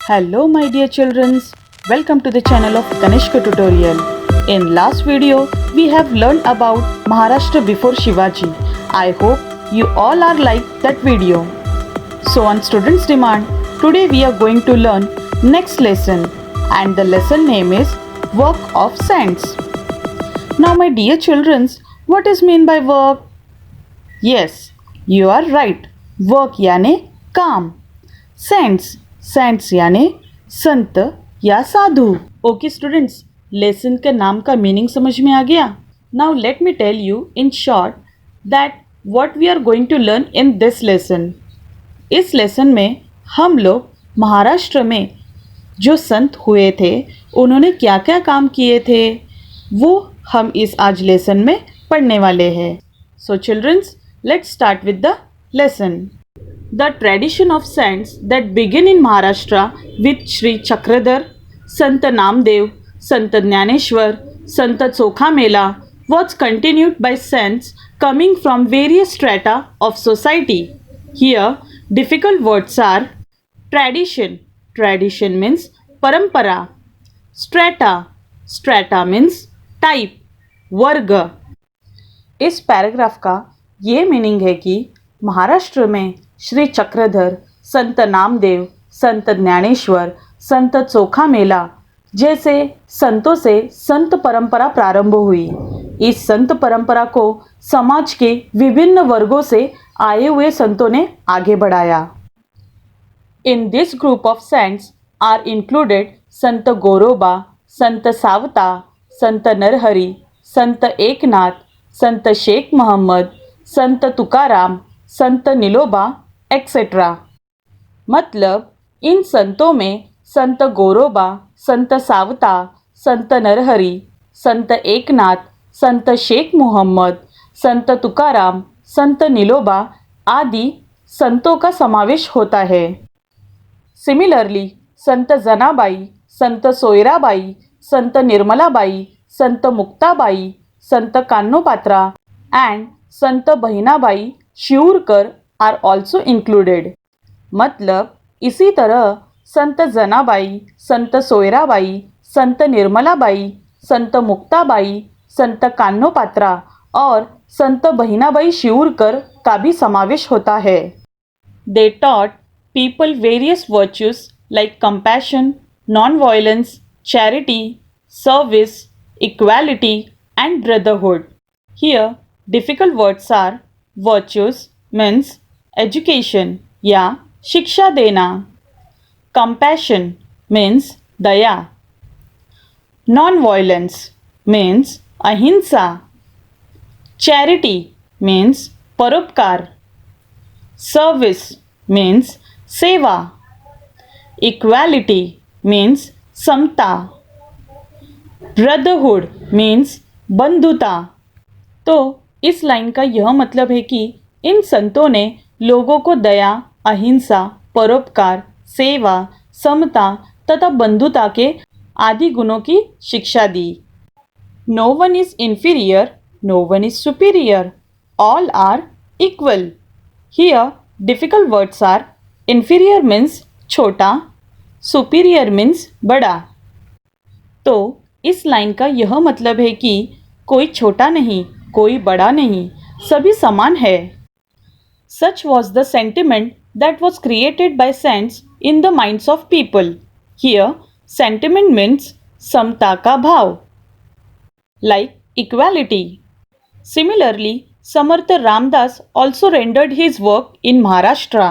Hello my dear children, welcome to the channel of Kanishka tutorial. In last video, we have learned about Maharashtra before Shivaji. I hope you all are like that video. So on students' demand, today we are going to learn next lesson and the lesson name is Work of Saints. Now my dear children, what is mean by work? Yes, you are right. Work याने काम. Cents यानी संत या साधु. Okay students, lesson के नाम का meaning समझ में आ गया. Now let me tell you in short that what we are going to learn in this lesson. इस लेसन में हम लोग महाराष्ट्र में जो संत हुए थे उन्होंने क्या क्या काम किए थे वो हम इस आज लेसन में पढ़ने वाले हैं. So childrens, let's start with the lesson. The tradition of saints that begin in Maharashtra with Sri Chakradhar, Sant Namdev, Sant Jnaneshwar, Sant Chokhamela was continued by saints coming from various strata of society. Here, difficult words are tradition. Tradition means parampara. Strata means type, वर्ग. इस paragraph का ये meaning है कि महाराष्ट्र में श्री चक्रधर, संत नामदेव, संत ज्ञानेश्वर, संत चोखामेला जैसे संतों से संत परंपरा प्रारंभ हुई. इस संत परंपरा को समाज के विभिन्न वर्गों से आए हुए संतों ने आगे बढ़ाया. In this group of saints are included संत गोरोबा, संत सावता, संत नरहरी, संत एकनाथ, संत शेख मोहम्मद, संत तुकाराम, संत नीलोबा एक्सेट्रा. मतलब इन संतों में संत गोरोबा, संत सावता, संत नरहरि, संत एकनाथ, संत शेख मोहम्मद, संत तुकाराम, संत नीलोबा आदि संतों का समावेश होता है. Similarly Sant Janabai, Sant Soyarabai, Sant Nirmalabai, Sant Muktabai, Sant Kanhopatra and Sant Bahinabai शिऊरकर are also included. मतलब इसी तरह संत जनाबाई, संत सोयराबाई, संत निर्मलाबाई, संत मुक्ताबाई, संत कान्होपात्रा और संत बहिनाबाई शिऊरकर का भी समावेश होता है. They taught people various virtues like compassion, non violence, charity, service, equality and brotherhood. Here difficult words are virtues means education या शिक्षा देना. compassion means दया. non-violence means अहिंसा. charity means परोपकार. service means सेवा. equality means समता. brotherhood means बंधुता. तो इस line का यह मतलब है कि इन संतों ने लोगों को दया, अहिंसा, परोपकार, सेवा, समता तथा बंधुता के आदि गुणों की शिक्षा दी. No one is inferior, no one is superior, all are equal. Here difficult words are inferior means छोटा, सुपीरियर मीन्स बड़ा. तो इस लाइन का यह मतलब है कि कोई छोटा नहीं, कोई बड़ा नहीं, सभी समान है. Such was the sentiment that was created by saints in the minds of people. Here, sentiment means समता का भाव. Like equality. Similarly, Samarth Ramdas also rendered his work in Maharashtra.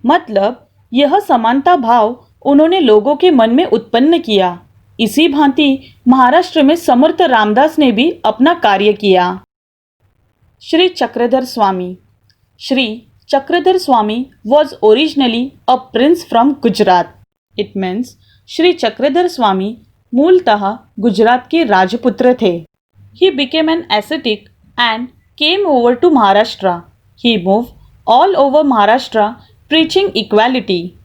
मतलब यह समानता भाव उन्होंने लोगों के मन में उत्पन्न किया. इसी भांति महाराष्ट्र में समर्थ रामदास ने भी अपना कार्य किया. श्री चक्रधर स्वामी. श्री चक्रधर स्वामी was originally a prince from Gujarat. It means Shri Chakradhar स्वामी मूलतः गुजरात के राजपुत्र थे. He became an ascetic and came over to Maharashtra. He moved all over Maharashtra preaching equality.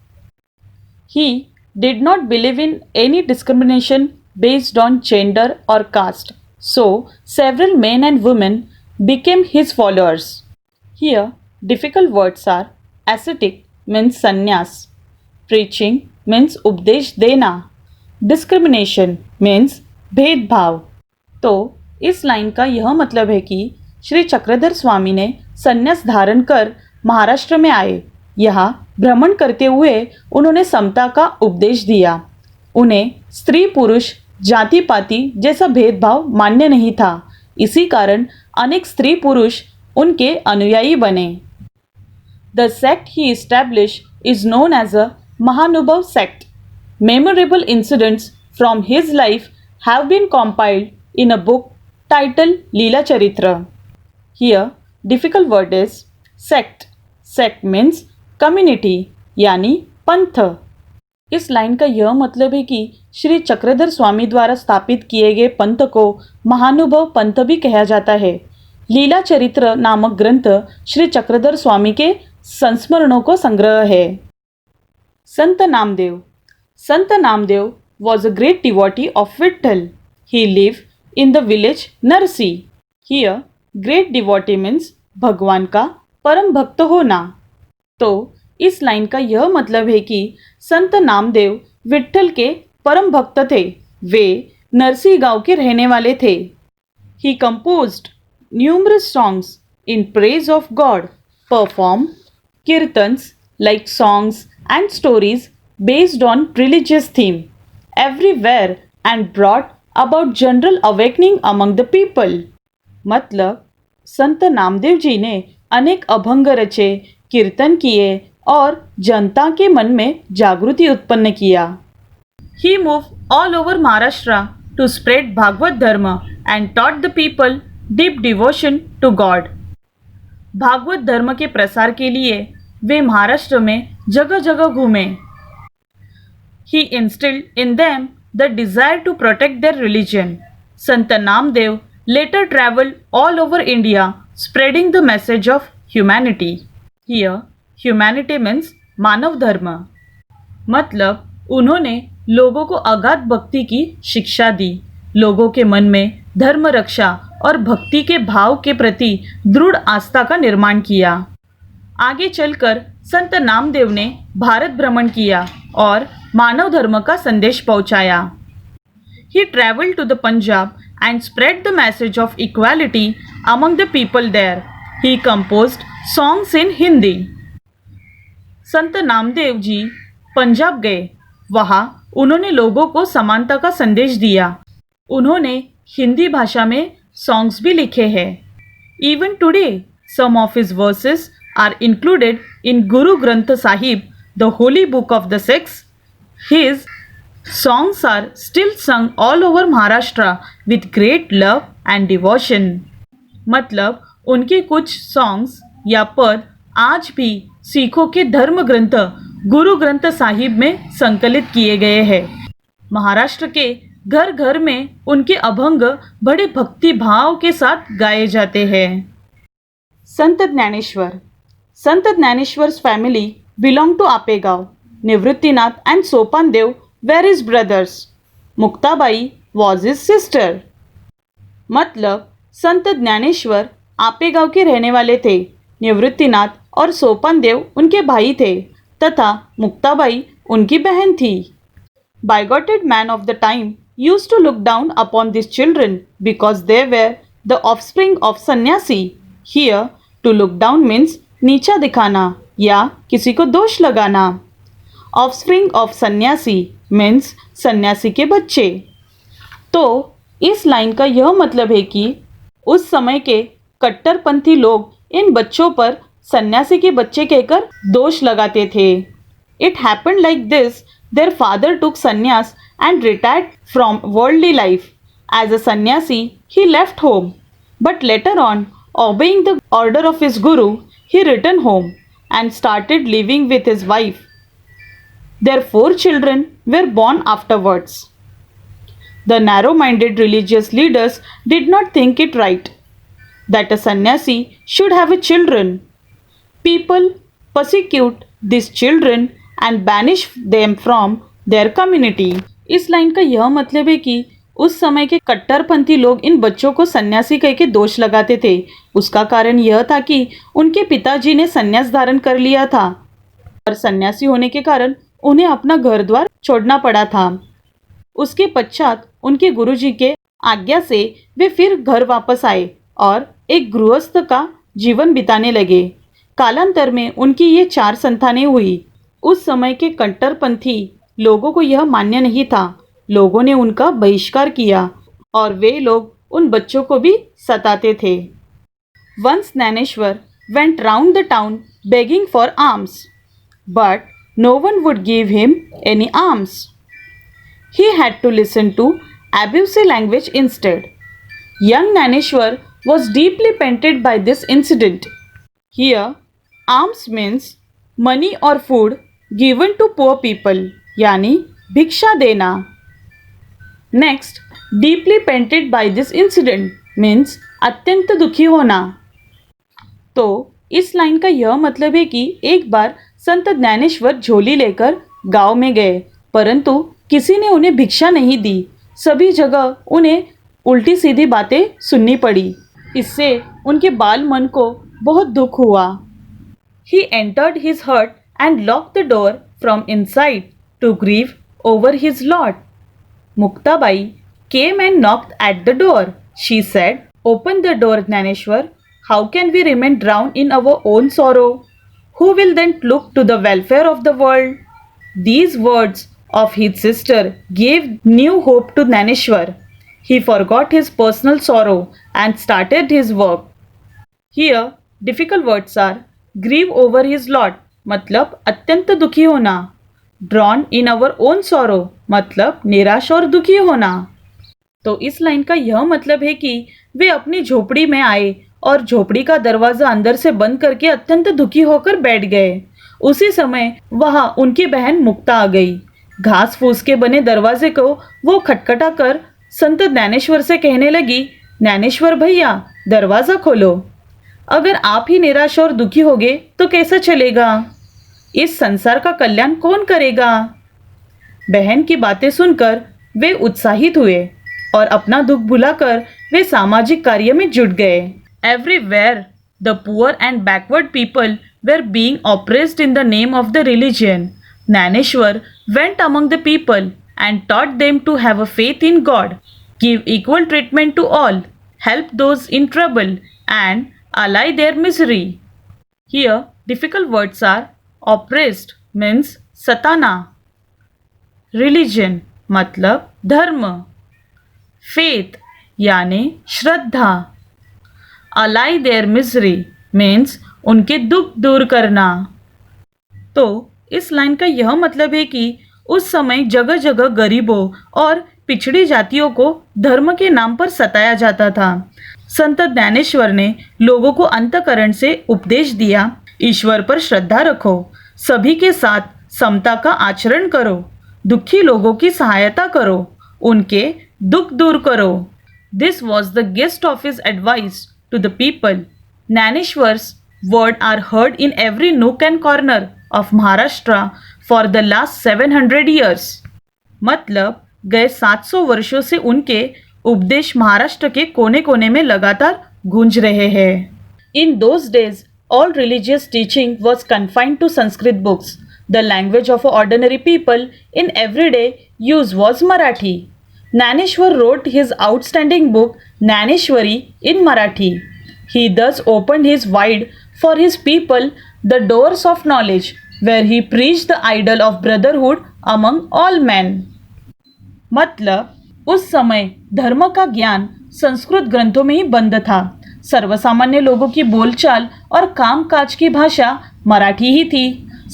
He did not believe in any discrimination based on gender or caste. So, several men and women became his followers. Here, difficult words are ascetic means sannyas, preaching means उपदेश देना, discrimination means भेदभाव। तो इस line का यह मतलब है कि श्री चक्रधर स्वामी ने संन्यास धारण कर महाराष्ट्र में आए। यहाँ भ्रमण करते हुए उन्होंने समता का उपदेश दिया। उन्हें स्त्री पुरुष जाति पाति जैसा भेदभाव मान्य नहीं था। इसी कारण अनेक स्त्री पुरुष उनके अनुयायी बने। The sect he established is known as a Mahanubhav sect. Memorable incidents from his life have been compiled in a book titled Leela Charitra. Here difficult word is sect. Sect means community यानी पंथ। इस लाइन का यह मतलब है कि श्री चक्रधर स्वामी द्वारा स्थापित किए गए पंथ को महानुभव पंथ भी कहा जाता है। लीला चरित्र नामक ग्रंथ श्री चक्रधर स्वामी के संस्मरणों को संग्रह है। संत नामदेव। संत Namdev was a great devotee of Vitthal. He lived in the village Narsi. Here, great devotee means भगवान का परम भक्त होना। तो इस लाइन का यह मतलब है कि संत नामदेव विट्ठल के परम भक्त थे। वे नरसी गांव के रहने वाले थे। He composed numerous songs in praise of God, performed kirtans like songs and stories based on religious theme everywhere and brought about general awakening among the people। मतलब संत नामदेव जी ने अनेक अभंग रचे, कीर्तन किए और जनता के मन में जागृति उत्पन्न किया। He moved all over Maharashtra to spread Bhagavat धर्म and taught the people deep devotion to God। Bhagavat धर्म के प्रसार के लिए वे महाराष्ट्र में जगह जगह घूमे। He instilled in them the desire to protect their religion। Sant Namdev later traveled all over India spreading the message of humanity। Here humanity means मानव धर्म। मतलब उन्होंने लोगों को अगाध भक्ति की शिक्षा दी, लोगों के मन में धर्म रक्षा और भक्ति के भाव के प्रति दृढ़ आस्था का निर्माण किया। आगे चलकर संत नामदेव ने भारत भ्रमण किया और मानव धर्म का संदेश पहुंचाया। He traveled to the Punjab and spread the message of equality among the people there। He composed songs in Hindi। संत नामदेव जी पंजाब गए, वहाँ उन्होंने लोगों को समानता का संदेश दिया। उन्होंने हिंदी भाषा में सॉन्ग्स भी लिखे हैं। Even today, some of his verses are included in Guru Granth Sahib, the holy book of the Sikhs। His songs are still sung all over Maharashtra with great love and devotion। मतलब उनके कुछ songs या पद आज भी सिखों के धर्म ग्रंथ गुरु ग्रंथ साहिब में संकलित किए गए हैं। महाराष्ट्र के घर घर में उनके अभंग बड़े भक्ति भाव के साथ गाए जाते हैं। संत ज्ञानेश्वर। संत ज्ञानेश्वर's family belonged to Apegaon. Nivruttinath and Sopandev were his brothers। Muktabai was his sister। मतलब संत ज्ञानेश्वर आपेगाव के रहने वाले थे, निवृत्तिनाथ और सोपानदेव उनके भाई थे तथा मुक्ताबाई उनकी बहन थी। Bigoted man of the time used to look down upon these children because they were the offspring of sannyasi। Here to look down means नीचा दिखाना या किसी को दोष लगाना। ऑफस्प्रिंग ऑफ सन्यासी मीन्स सन्यासी के बच्चे। तो इस लाइन का यह मतलब है कि उस समय के कट्टरपंथी लोग इन बच्चों पर सन्यासी के बच्चे कहकर दोष लगाते थे। It happened like this, their father took sannyas and retired from worldly life. As a sanyasi he left home, but later on obeying the order of his guru, he returned home and started living with his wife। Their 4 children were born afterwards। The narrow-minded religious leaders did not think it right that a sannyasi should have a children। People persecute these children and banish them from their community। इस line का यह मतलब है कि उस समय के कट्टरपंथी लोग इन बच्चों को सन्यासी कह के दोष लगाते थे। उसका कारण यह था कि उनके पिताजी ने सन्यास धारण कर लिया था और सन्यासी होने के कारण उन्हें अपना घर द्वार छोड़ना पड़ा था। उसके पश्चात उनके गुरुजी के आज्ञा से वे फिर घर वापस आए और एक गृहस्थ का जीवन बिताने लगे। कालांतर में उनकी ये 4 संतानें हुई। उस समय के कट्टरपंथी लोगों को यह मान्य नहीं था। लोगों ने उनका बहिष्कार किया और वे लोग उन बच्चों को भी सताते थे। Once Naneshwar went round the town begging for alms, but no one would give him any alms. He had to listen to abusive language instead. Young Naneshwar was deeply pained by this incident. Here, alms means money or food given to poor people, यानी भिक्षा देना. Next, deeply pained by this incident means अत्यंत दुखी होना. तो इस line का यह मतलब है कि एक बार संत ज्ञानेश्वर झोली लेकर गांव में गए, परंतु किसी ने उन्हें भिक्षा नहीं दी। सभी जगह उन्हें उल्टी सीधी बातें सुननी पड़ी। इससे उनके बाल मन को बहुत दुख हुआ। He entered his hut and locked the door from inside to grieve over his lot. Muktabai came and knocked at the door. She said, "Open the door, Jnaneshwar. How can we remain drowned in our own sorrow? Who will then look to the welfare of the world?" These words of his sister gave new hope to Jnaneshwar. He forgot his personal sorrow and started his work. Here, difficult words are grieve over his lot मतलब अत्यंत दुखी होना, drawn in our own sorrow मतलब निराश और दुखी होना। तो इस लाइन का यह मतलब है कि वे अपनी झोपड़ी में आए और झोपड़ी का दरवाजा अंदर से बंद करके अत्यंत दुखी होकर बैठ गए। उसी समय वहां उनकी बहन मुक्ता आ गई। घास फूस के बने दरवाजे को वो खटखटा कर संत ज्ञानेश्वर से कहने लगी, ज्ञानेश्वर भैया दरवाजा खोलो। अगर आप ही निराश और दुखी होगे तो कैसा चलेगा? इस संसार का कल्याण कौन करेगा? बहन की बातें सुनकर वे उत्साहित हुए और अपना दुख भुलाकर वे सामाजिक कार्य में जुट गए। Everywhere the poor and backward people were being oppressed in the name of the religion. Jnaneshwar went among the people and taught them to have a faith in God, give equal treatment to all, help those in trouble, and allay their misery. Here, difficult words are oppressed means satana, religion मतलब धर्म, faith यानी श्रद्धा, allay their misery means उनके दुख दूर करना। तो इस line का यह मतलब है कि उस समय जगह जगह गरीबों और पिछड़ी जातियों को धर्म के नाम पर सताया जाता था। संत ज्ञानेश्वर ने लोगों को अंतःकरण से उपदेश दिया, ईश्वर पर श्रद्धा रखो, सभी के साथ समता का आचरण करो, दुखी लोगों की सहायता करो, उनके दुख दूर करो। This was the guest of his advice to the people. Jnaneshwar's words are heard in every nook and corner of Maharashtra for the last 700 years. मतलब गए 700 वर्षों से उनके उपदेश महाराष्ट्र के कोने कोने में लगातार गूंज रहे हैं। In those days, all religious teaching was confined to Sanskrit books. The language of ordinary people in everyday use was Marathi. Jnaneshwar wrote his outstanding book Jnaneshwari in Marathi. He thus opened his wide for his people the doors of knowledge, where he preached the ideal of brotherhood among all men. मतलब उस समय धर्म का ज्ञान संस्कृत ग्रंथों में ही बंद था। सर्वसामान्य लोगों की बोलचाल और कामकाज की भाषा मराठी ही थी।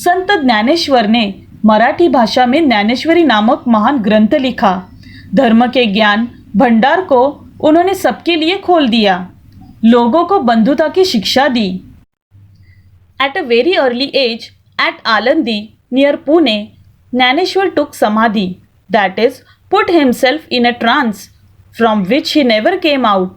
संत ज्ञानेश्वर ने मराठी भाषा में ज्ञानेश्वरी नामक महान ग्रंथ लिखा। धर्म के ज्ञान भंडार को उन्होंने सबके लिए खोल दिया, लोगों को बंधुता की शिक्षा दी। At a very early age, at Alandi near Pune, Jnaneshwar took samadhi, that is, put himself in a trance from which he never came out.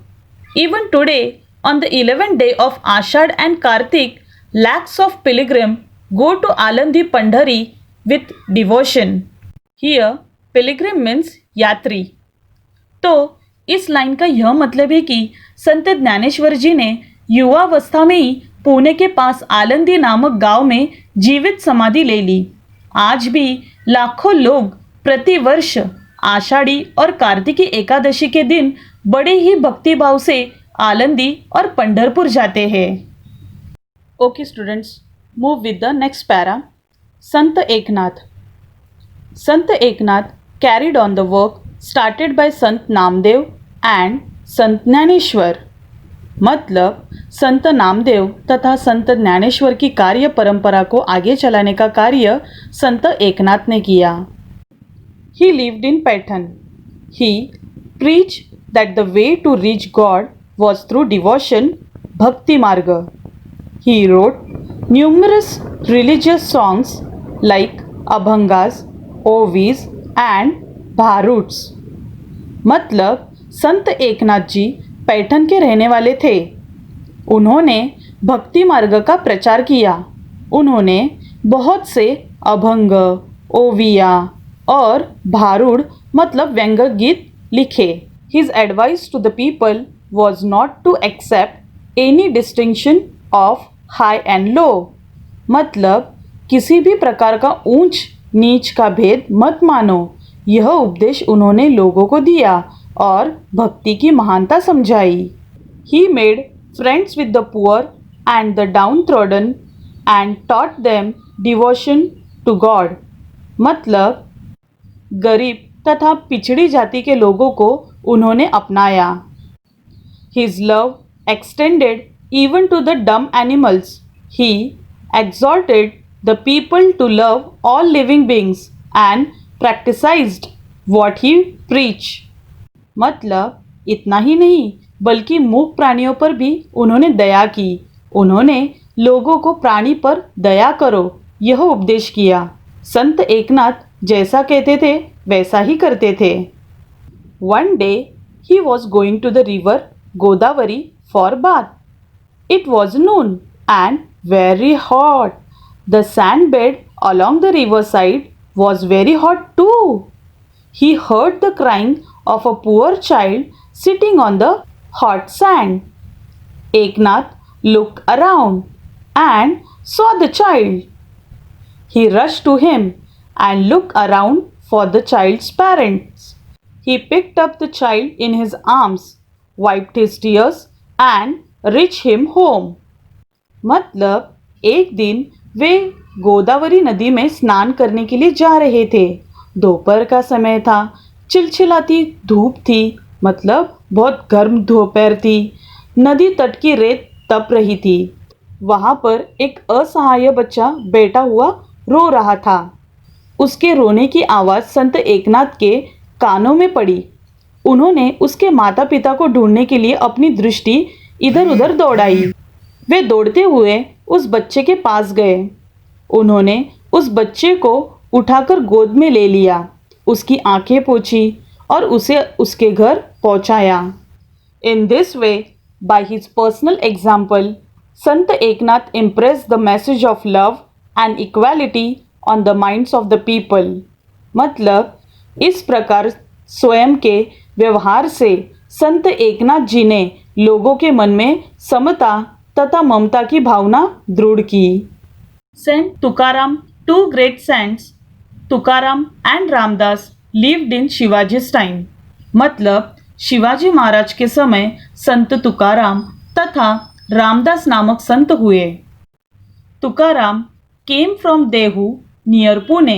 Even today, on the 11th day of Ashad and Kartik, lakhs of pilgrims go to Alandi Pandhari with devotion. Here, pilgrim means यात्री। तो इस line का यह मतलब है कि संत ज्ञानेश्वर जी ने युवावस्था में ही पुणे के पास आलंदी नामक गांव में जीवित समाधि ले ली। आज भी लाखों लोग प्रतिवर्ष आषाढ़ी और कार्तिकी एकादशी के दिन बड़े ही भक्तिभाव से आलंदी और पंढरपुर जाते हैं। Okay students, move with the next para. Sant Eknath. Sant Eknath carried on the work started by Sant Namdev and संत ज्ञानेश्वर। मतलब संत नामदेव तथा संत ज्ञानेश्वर की कार्य परंपरा को आगे चलाने का कार्य संत एकनाथ ने किया। He lived in Paitan. He preached that the way to reach God was through devotion, Bhakti Marga. He wrote numerous religious songs like Abhangas, Ovis and Bharuts. मतलब संत एकनाथ जी पैठन के रहने वाले थे। उन्होंने भक्ति मार्ग का प्रचार किया। उन्होंने बहुत से अभंग, ओविया और भारूड मतलब व्यंग गीत लिखे। His advice to the people was not to accept any distinction of high and low. मतलब किसी भी प्रकार का ऊंच नीच का भेद मत मानो। यह उपदेश उन्होंने लोगों को दिया और भक्ति की महानता समझाई। He made friends with the poor and the downtrodden and taught them devotion to God. मतलब गरीब तथा पिछड़ी जाति के लोगों को उन्होंने अपनाया। His love extended even to the dumb animals. He exhorted the people to love all living beings and practiced what he preached. मतलब इतना ही नहीं बल्कि मूक प्राणियों पर भी उन्होंने दया की। उन्होंने लोगों को प्राणी पर दया करो यह उपदेश किया। संत एकनाथ जैसा कहते थे वैसा ही करते थे। One day he was going to the river Godavari for bath. It was noon and very hot. The sand bed along the riverside was very hot too. He heard the crying of a poor child sitting on the hot sand. Eknath looked around and saw the child. He rushed to him and looked around for the child's parents. He picked up the child in his arms, wiped his tears and reached him home. मतलब एक दिन वे गोदावरी नदी में स्नान करने के लिए जा रहे थे। दोपहर का समय था, चिलचिलाती धूप थी, मतलब बहुत गर्म दोपहर थी। नदी तट की रेत तप रही थी। वहाँ पर एक असहाय बच्चा बैठा हुआ रो रहा था। उसके रोने की आवाज़ संत एकनाथ के कानों में पड़ी। उन्होंने उसके माता पिता को ढूंढने के लिए अपनी दृष्टि इधर उधर दौड़ाई। वे दौड़ते हुए उस बच्चे के पास गए। उन्होंने उस बच्चे को उठाकर गोद में ले लिया, उसकी आंखें पोंछी और उसे उसके घर पहुंचाया। In this way, by his personal example, Sant Eknath impress the message of love and equality on the minds of the people. मतलब इस प्रकार स्वयं के व्यवहार से संत एकनाथ जी ने लोगों के मन में समता तथा ममता की भावना दृढ़ की। Saint Tukaram, two great saints Tukaram and Ramdas lived in Shivaji's time. मतलब शिवाजी महाराज के समय संत तुकाराम तथा रामदास नामक संत हुए। Tukaram came from Dehu near Pune.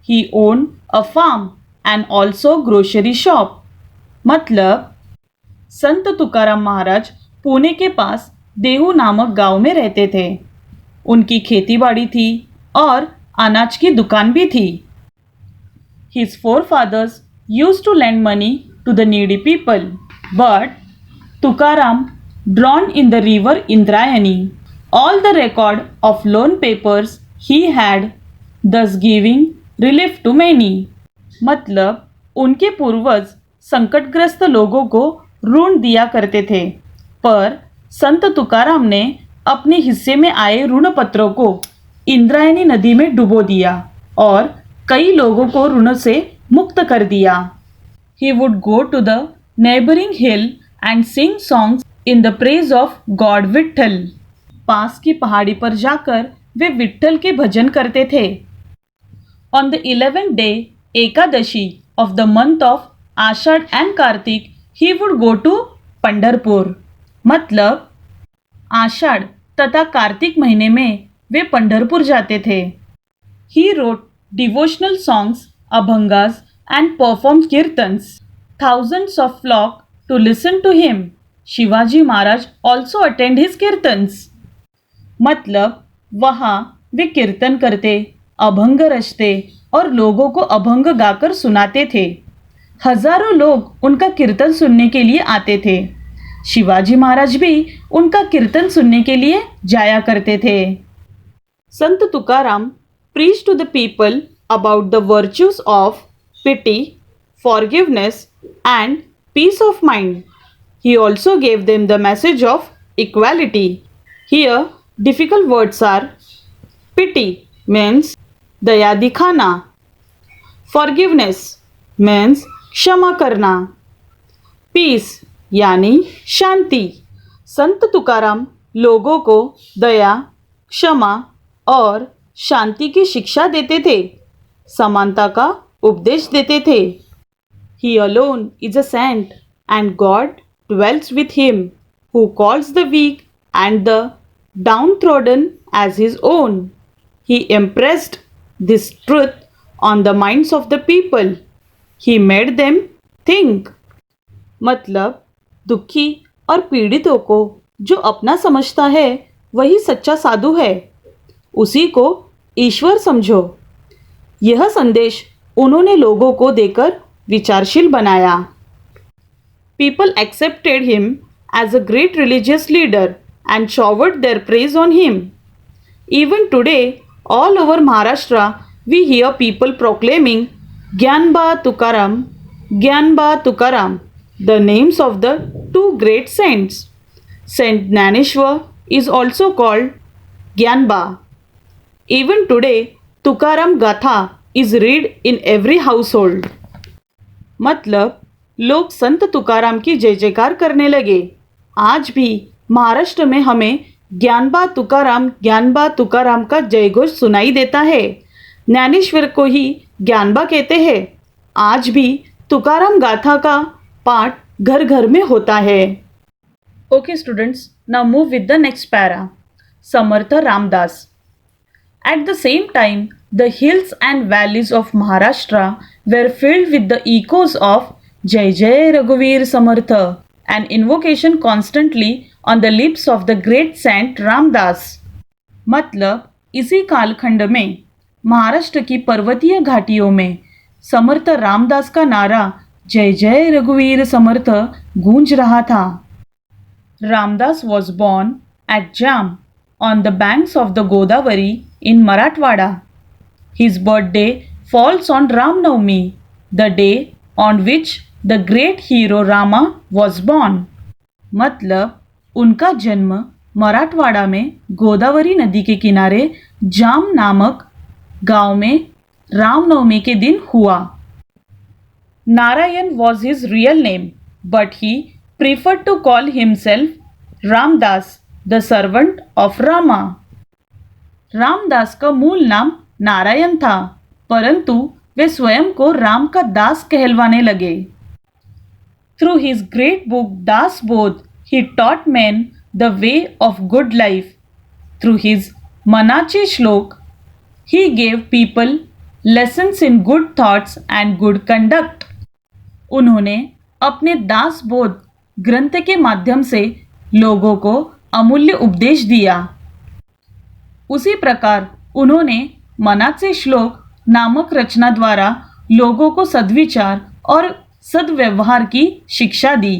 He owned a farm and also grocery shop. मतलब संत तुकाराम महाराज पुणे के पास देहू नामक गांव में रहते थे। उनकी खेतीबाड़ी थी और अनाज की दुकान भी थी। His forefathers used to lend money to the needy people, but Tukaram drowned in the river Indrayani all the record of loan papers he had, thus giving relief to many. मतलब उनके पूर्वज संकटग्रस्त लोगों को ऋण दिया करते थे, पर संत तुकाराम ने अपने हिस्से में आए ऋण पत्रों को इंद्रायणी नदी में डुबो दिया और कई लोगों को ऋण से मुक्त कर दिया। He would go to the neighboring hill and sing songs in the praise of God Vitthal. पास की पहाड़ी पर जाकर वे विट्ठल के भजन करते थे। On the 11th day, Ekadashi of the month of Ashad and Kartik, he would go to Pandharpur. मतलब आषाढ़ तथा कार्तिक महीने में वे पंढरपुर जाते थे. He wrote devotional songs, abhangas and performed kirtans. Thousands of flock to listen to him. Shivaji Maharaj also attend his kirtans. मतलब वहाँ वे कीर्तन करते, अभंग रचते और लोगों को अभंग गाकर सुनाते थे. हजारों लोग उनका कीर्तन सुनने के लिए आते थे. शिवाजी महाराज भी उनका कीर्तन सुनने के लिए जाया करते थे. संत Tukaram preached to the people about the virtues of pity, forgiveness and peace of mind. He also gave them the message of equality. Here difficult words are pity means दया दिखाना, forgiveness means क्षमा करना, peace यानी शांति. संत तुकाराम लोगों को दया, क्षमा और शांति की शिक्षा देते थे, समानता का उपदेश देते थे. He alone is a saint and God dwells with him who calls the weak and the downtrodden as his own. He impressed this truth on the minds of the people. He made them think. मतलब दुखी और पीड़ितों को जो अपना समझता है वही सच्चा साधु है, उसी को ईश्वर समझो. यह संदेश उन्होंने लोगों को देकर विचारशील बनाया. People accepted him as a great religious leader and showered their praise on him. Even today, all over Maharashtra, we hear people proclaiming Gyanba Tukaram, Gyanba Tukaram, the names of the two great saints. Saint Jnaneshwar is also called Gyanba. Even today, Tukaram Gatha is read in every household. मतलब लोग संत तुकाराम की जय जयकार करने लगे. आज भी महाराष्ट्र में हमें ज्ञानबा तुकाराम का जयघोष सुनाई देता है. ज्ञानेश्वर को ही ज्ञानबा कहते हैं. आज भी तुकाराम गाथा का पाठ घर घर में होता है. Okay students, now move with the next para. Samarth Ramdas. At the same time, the hills and valleys of Maharashtra were filled with the echoes of Jai Jai Raghuveer Samartha, an invocation constantly on the lips of the great saint Ramdas. मतलब इसी कालखंड में महाराष्ट्र की पर्वतीय घाटियों में समर्थ रामदास का नारा जय जय रघुवीर समर्थ गूंज रहा था. Ramdas was born at Jam on the banks of the Godavari in Marathwada. His birthday falls on Ram Navami, the day on which the great hero Rama was born. मतलब उनका जन्म मराठवाड़ा में गोदावरी नदी के किनारे जाम नामक गांव में रामनवमी के दिन हुआ. Narayan was his real name, but he preferred to call himself Ramdas, the servant of Rama. Ramdas का मूल नाम नारायण था, परंतु वे स्वयं को राम का दास कहलवाने लगे. Through his great book Das Bodh, he taught men the way of good life. Through his Manache Shlok, he gave people lessons in good thoughts and good conduct. उन्होंने अपने दास बोध ग्रंथ के माध्यम से लोगों को अमूल्य उपदेश दिया. उसी प्रकार उन्होंने मनाचे श्लोक नामक रचना द्वारा लोगों को सद्विचार और सद्व्यवहार की शिक्षा दी.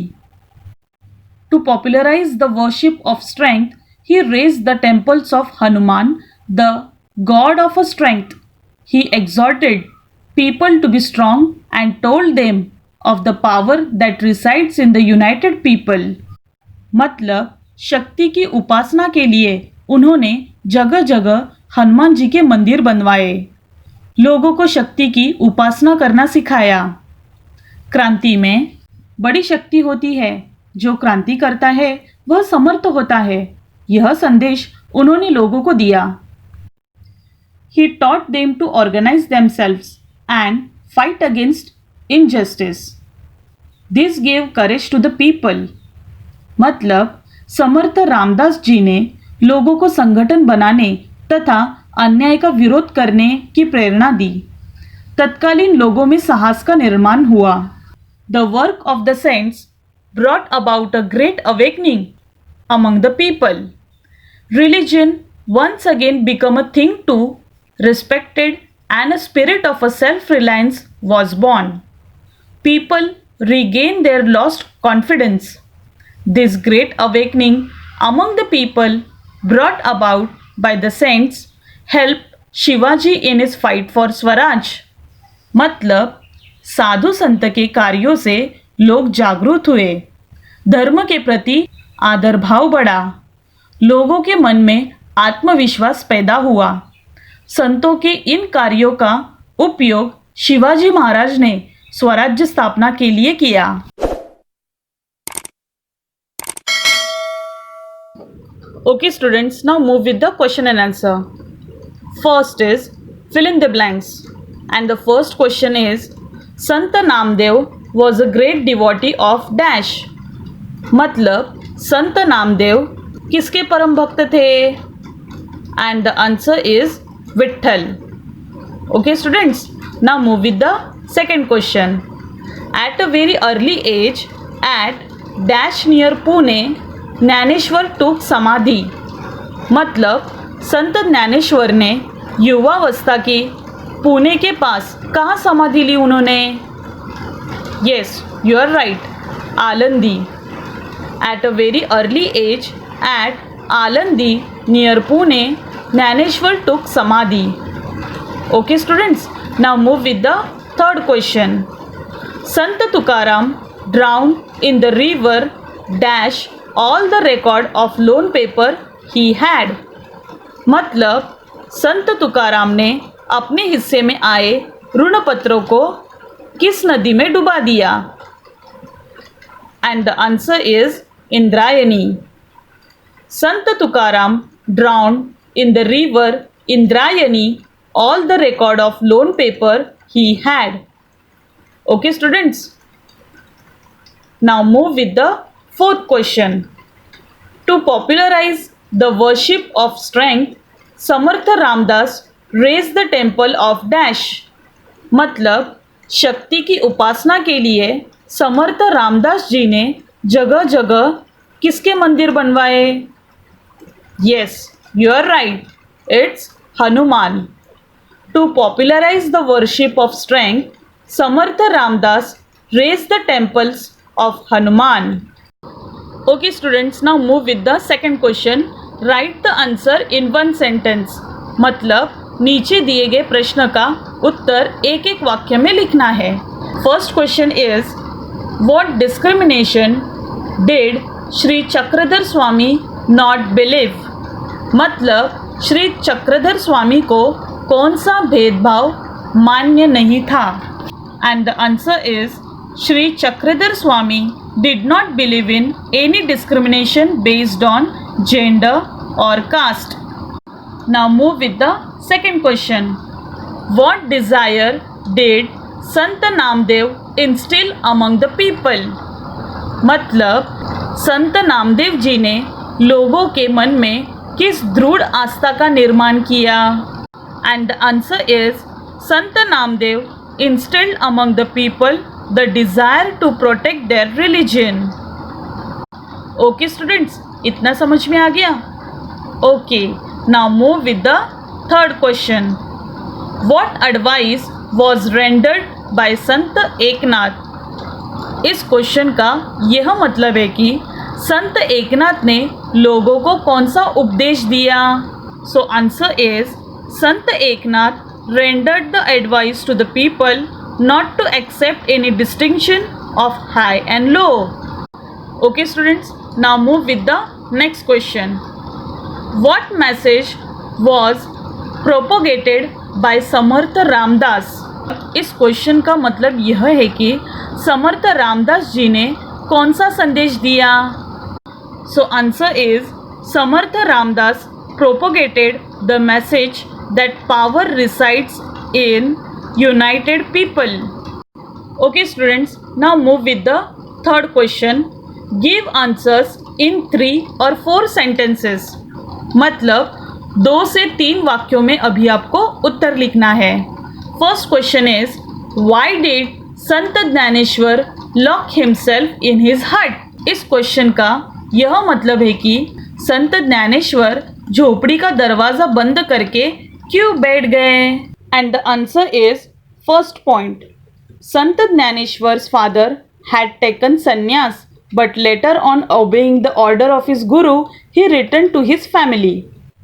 To popularize the worship of strength, he raised the temples of Hanuman, the god of strength. He exhorted people to be strong and told them of the power that resides in the united people. मतलब शक्ति की उपासना के लिए उन्होंने जगह जगह हनुमान जी के मंदिर बनवाए, लोगों को शक्ति की उपासना करना सिखाया. क्रांति में बड़ी शक्ति होती है, जो क्रांति करता है वह समर्थ होता है. यह संदेश उन्होंने लोगों को दिया. He taught them to organize themselves and fight against injustice. This gave courage to the people. मतलब समर्थ रामदास जी ने लोगों को संगठन बनाने तथा अन्याय का विरोध करने की प्रेरणा दी. तत्कालीन लोगों में साहस का निर्माण हुआ. The work of the saints brought about a great awakening among the people. Religion once again became a thing to respected and a spirit of a self-reliance was born. People regained their lost confidence. This great awakening among the people brought about by the saints helped Shivaji in his fight for Swaraj. मतलब साधु संत के कार्यों से लोग जागरूक हुए, धर्म के प्रति आदर भाव बढ़ा, लोगों के मन में आत्मविश्वास पैदा हुआ. संतों के इन कार्यों का उपयोग शिवाजी महाराज ने स्वराज्य स्थापना के लिए किया. Okay students, now move with the question and answer. First is fill in the blanks, and the first question is Sant Namdev was a great devotee of dash. मतलब संत नामदेव किसके परम भक्त थे? And the answer is Vitthal. Okay students, now move with the second question. At a very early age, at dash near Pune, Dnyaneshwar took समाधि. मतलब संत ज्ञानेश्वर ने युवावस्था की पुणे के पास कहाँ समाधि ली उन्होंने? Yes, you are right, Alandi. At a very early age, at Alandi near Pune, Dnyaneshwar took समाधि. Okay students, now move with the third question. Sant Tukaram drowned in the river dash all the record of loan paper he had. मतलब संत तुकाराम ने अपने हिस्से में आए ऋण पत्रों को किस नदी में डुबा दिया? And the answer is Indrayani. Sant Tukaram drowned in the river Indrayani all the record of loan paper he had. Okay students, now move with the fourth question. To popularize the worship of strength, Samartha Ramdas raised the temple of dash. मतलब शक्ति की उपासना के लिए समर्थ रामदास जी ने जगह जगह किसके मंदिर बनवाए? Yes, you are right, it's Hanuman. To popularize the worship of strength, Samartha Ramdas raised the temples of Hanuman. Okay students, now move with the second question. Write the answer in one sentence. मतलब नीचे दिए गए प्रश्न का उत्तर एक एक वाक्य में लिखना है. First question is, what discrimination did Shri Chakradhar Swami not believe? मतलब श्री चक्रधर स्वामी को कौन सा भेदभाव मान्य नहीं था? And the answer is Shri Chakradhar Swami did not believe in any discrimination based on gender or caste. Now move with the second question. What desire did Sant Namdev instill among the people? मतलब संत नामदेव जी ने लोगों के मन में किस दृढ़ आस्था का निर्माण किया? And the answer is Sant Namdev instilled among the people the desire to protect their religion. Okay students, इतना समझ में आ गया? Okay, now move with the third question. What advice was rendered by Sant Eknath? इस question का यह मतलब है कि संत एकनाथ ने लोगों को कौन सा उपदेश दिया? So answer is Sant Eknath rendered the advice to the people not to accept any distinction of high and low. Okay students, now move with the next question. What message was propagated by Samartha Ramdas? इस question का मतलब यह है कि समर्थ रामदास जी ने कौन सा संदेश दिया? So answer is Samartha Ramdas propagated the message that power resides in united people. Okay students, now move with the third question. Give answers in 3 or 4 sentences. मतलब 2 से 3 वाक्यों में अभी आपको उत्तर लिखना है. First question is, why did Sant Dnyaneshwar lock himself in his hut? इस क्वेश्चन का यह मतलब है कि संत ज्ञानेश्वर झोपड़ी का दरवाजा बंद करके क्यों बैठ गए? And the answer is first point. Sant ज्ञानेश्वर's father had taken sannyas, but later on obeying the order of his guru, he returned to his family.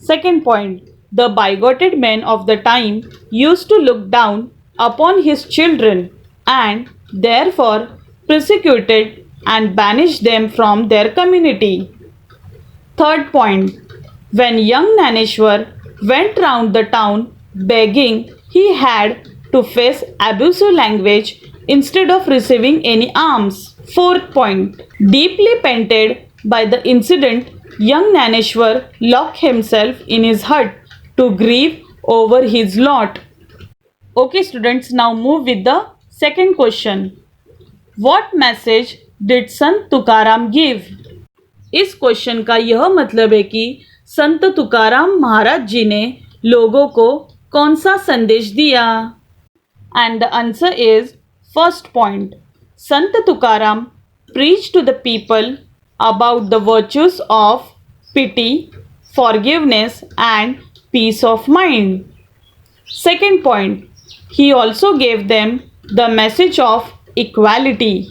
Second point, the bigoted men of the time used to look down upon his children and therefore persecuted and banished them from their community. Third point, when young Naneshwar went round the town begging, he had to face abusive language instead of receiving any alms. Fourth point, deeply pained by the incident, young Naneshwar locked himself in his hut to grieve over his lot. Okay students, now move with the second question. What message did Sant Tukaram give? इस question का यह मतलब है कि संत तुकाराम महाराज जी ने लोगों को कौन सा संदेश दिया? And the answer is first point. Sant Tukaram preached to the people about the virtues of pity, forgiveness and peace of mind. Second point, he also gave them the message of equality.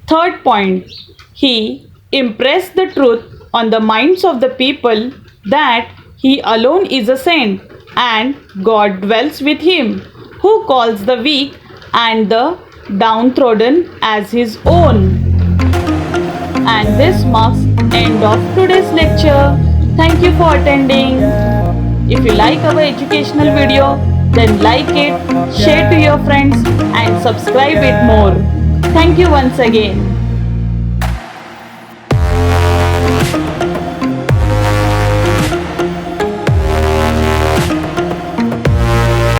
Third point, he impressed the truth on the minds of the people that he alone is a saint and God dwells with him, who calls the weak and the downtrodden as his own. And this marks end of today's lecture. Thank you for attending. If you like our educational video, then like it, share to your friends and subscribe it more. Thank you once again.